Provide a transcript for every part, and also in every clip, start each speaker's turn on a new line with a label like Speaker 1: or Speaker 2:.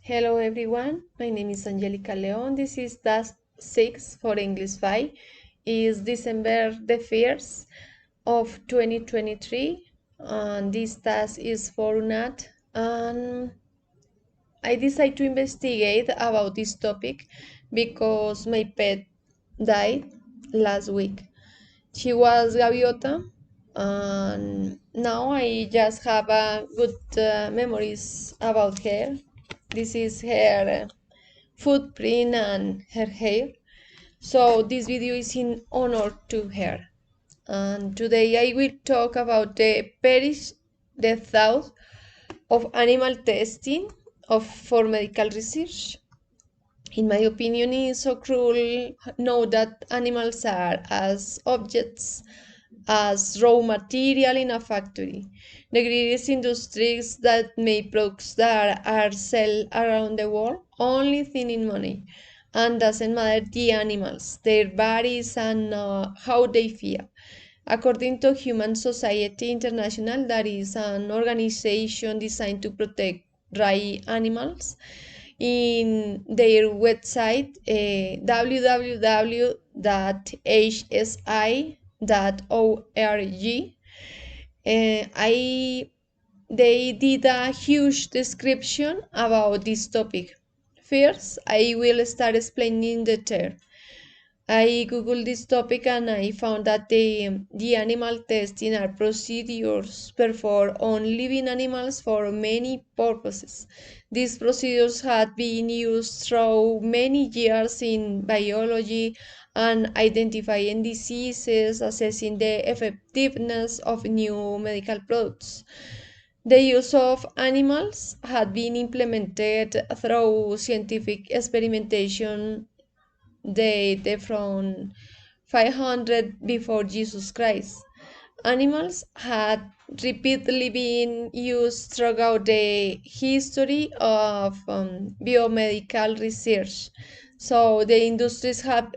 Speaker 1: Hello everyone, my name is Angelica Leon. This is task 6 for English 5. Is December the 1st of 2023 and this task is for UNAT and I decided to investigate about this topic because my pet died last week. She was Gaviota and now I just have good memories about her. This is her footprint and her hair. So this video is in honor to her. And today I will talk about the thought of animal testing for medical research. In my opinion, it's so cruel know that animals are as objects, as raw material in a factory. The greatest industries that make products that are sold around the world only think in money and doesn't matter the animals, their bodies and how they feel. According to Human Society International, that is an organization designed to protect dry animals, in their website www.hsi.org. I They did a huge description about this topic. First, I will start explaining the term. I googled this topic and I found that the animal testing are procedures performed on living animals for many purposes. These procedures had been used through many years in biology and identifying diseases, assessing the effectiveness of new medical products. The use of animals had been implemented through scientific experimentation date from 500 before Jesus Christ. Animals had repeatedly been used throughout the history of biomedical research. So the industries have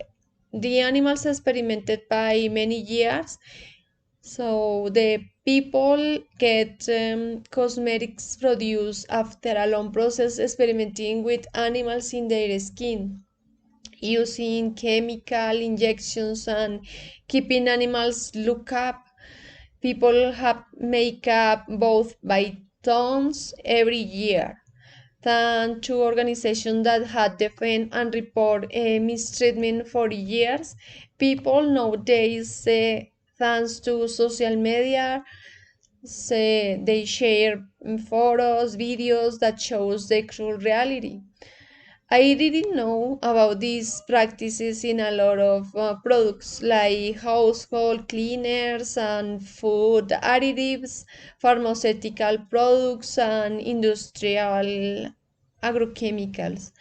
Speaker 1: the animals experimented by many years. So the people get cosmetics produced after a long process experimenting with animals in their skin using chemical injections and keeping animals look up. People have makeup both by tons every year. Than two organizations that had defended and report mistreatment for years. People nowadays, thanks to social media, say they share photos, videos that shows the cruel reality. I didn't know about these practices in a lot of products like household cleaners and food additives, pharmaceutical products, and industrial agrochemicals.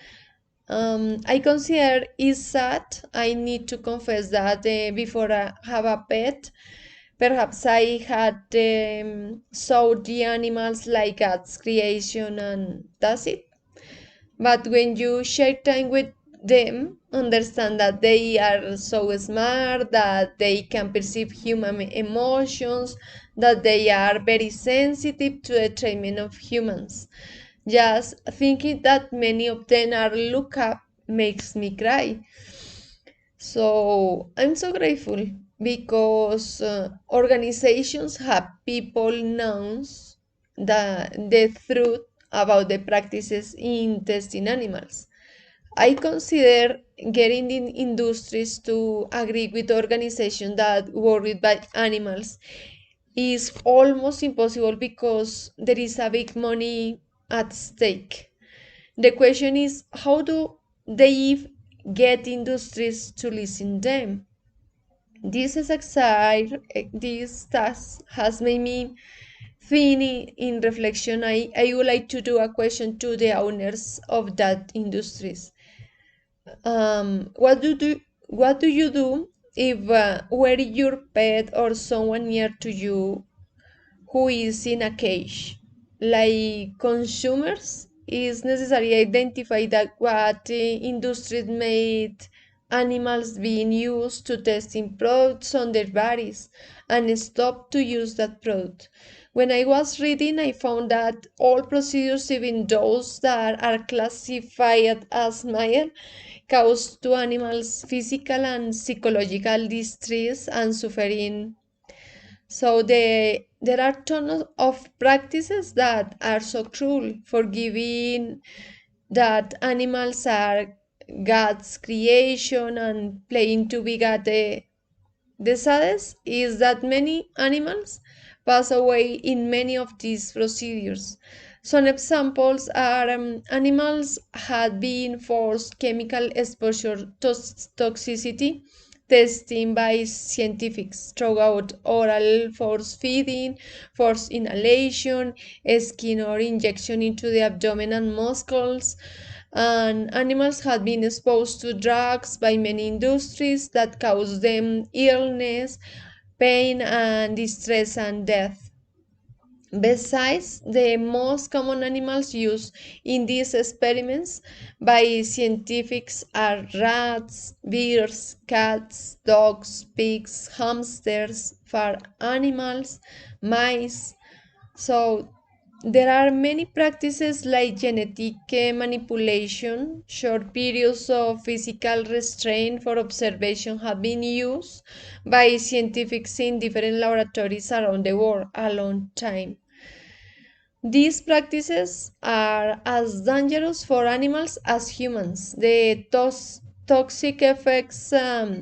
Speaker 1: I consider it's sad. I need to confess that before I have a pet, perhaps I had saw the animals like God's creation and that's it. But when you share time with them, understand that they are so smart, that they can perceive human emotions, that they are very sensitive to the treatment of humans. Just thinking that many of them are look up makes me cry. So I'm so grateful because organizations have people knows the truth about the practices in testing animals. I consider getting in industries to agree with organizations that work with animals is almost impossible because there is a big money at stake. The question is how do they get industries to listen them? This task has made me think in reflection. I would like to do a question to the owners of that industries. What do you do if were your pet or someone near to you who is in a cage? Like consumers, it's necessary to identify that what industries made animals being used to testing products on their bodies and stop to use that product. When I was reading, I found that all procedures, even those that are classified as mild, cause to animals physical and psychological distress and suffering. So there are tons of practices that are so cruel, forgiving that animals are God's creation and playing to be God. The saddest is that many animals pass away in many of these procedures. Some examples are animals had been forced chemical exposure to toxicity testing by scientists throughout oral force feeding, force inhalation, skin or injection into the abdomen and muscles, and animals had been exposed to drugs by many industries that cause them illness, pain, and distress and death. Besides, the most common animals used in these experiments by scientists are rats, bears, cats, dogs, pigs, hamsters, farm animals, mice. So there are many practices like genetic manipulation, short periods of physical restraint for observation have been used by scientists in different laboratories around the world a long time. These practices are as dangerous for animals as humans. The toxic effects,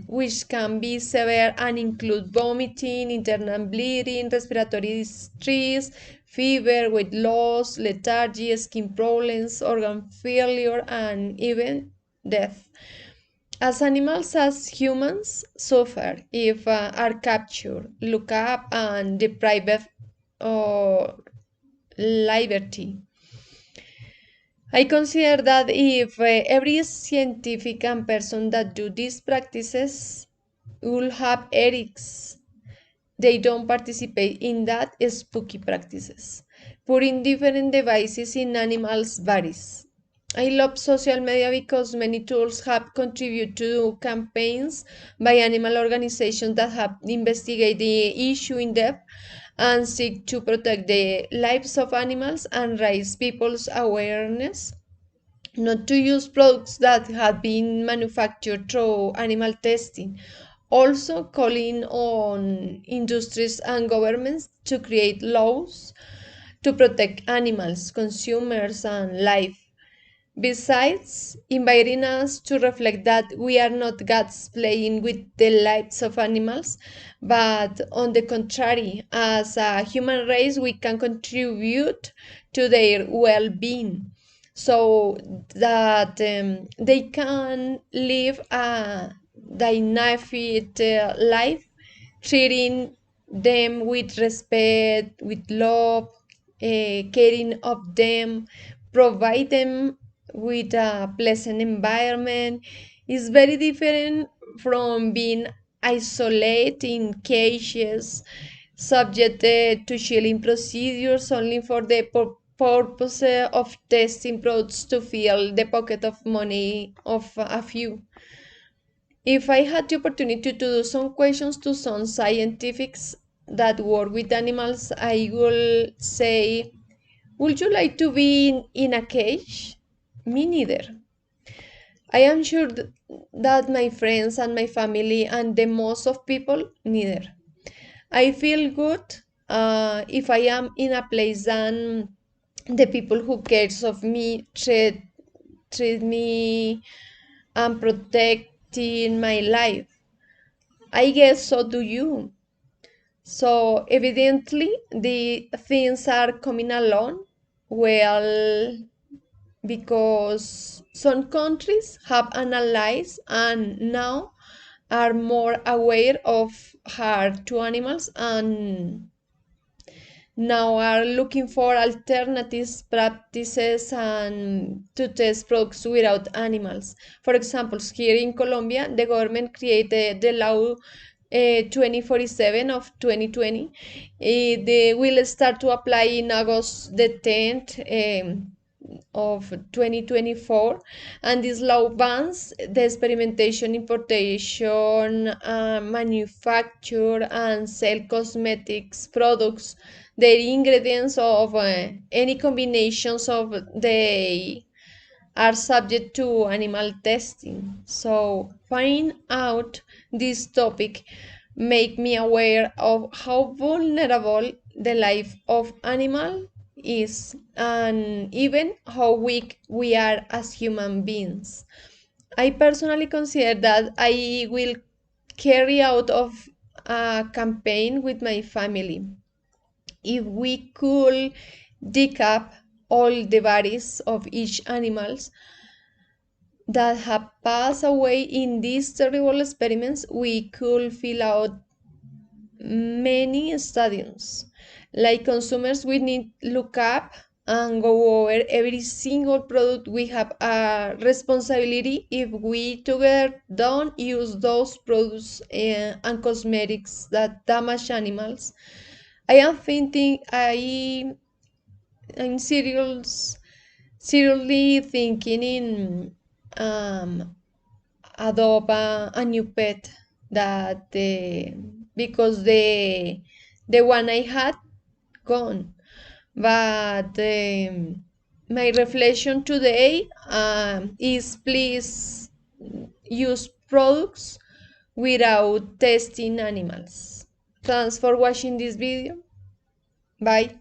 Speaker 1: which can be severe and include vomiting, internal bleeding, respiratory distress, fever, weight loss, lethargy, skin problems, organ failure, and even death. As animals, as humans suffer if are captured, looked up, and deprived of liberty. I consider that if every scientific and person that do these practices will have ethics, they don't participate in that spooky practices. Putting different devices in animals' bodies. I love social media because many tools have contributed to campaigns by animal organizations that have investigated the issue in depth and seek to protect the lives of animals and raise people's awareness not to use products that have been manufactured through animal testing. Also, calling on industries and governments to create laws to protect animals, consumers, and life. Besides, inviting us to reflect that we are not gods playing with the lives of animals, but on the contrary, as a human race, we can contribute to their well being so that they can live a dynamic life, treating them with respect, with love, caring of them, provide them with a pleasant environment is very different from being isolated in cages, subjected to chilling procedures only for the purpose of testing products to fill the pocket of money of a few. If I had the opportunity to do some questions to some scientists that work with animals, I will say, would you like to be in a cage? Me neither. I am sure that my friends and my family and the most of people neither. I feel good if I am in a place and the people who cares of me treat me and protecting my life. I guess so do you. So evidently the things are coming along well because some countries have analyzed and now are more aware of harm to animals and now are looking for alternatives practices and to test products without animals. For example, here in Colombia, the government created the law 2047 of 2020. They will start to apply in August the 10th. Of 2024, and this law bans the experimentation, importation, manufacture, and sell cosmetics products their ingredients of any combinations of they are subject to animal testing. So finding out this topic make me aware of how vulnerable the life of animal is, and even how weak we are as human beings. I personally consider that I will carry out of a campaign with my family. If we could dig up all the bodies of each animals that have passed away in these terrible experiments, we could fill out many stadiums. Like consumers, we need look up and go over every single product. We have a responsibility if we together don't use those products and cosmetics that damage animals. I am thinking I'm seriously thinking in adopt a new pet that because the one I had gone. But my reflection today is please use products without testing animals. Thanks for watching this video. Bye.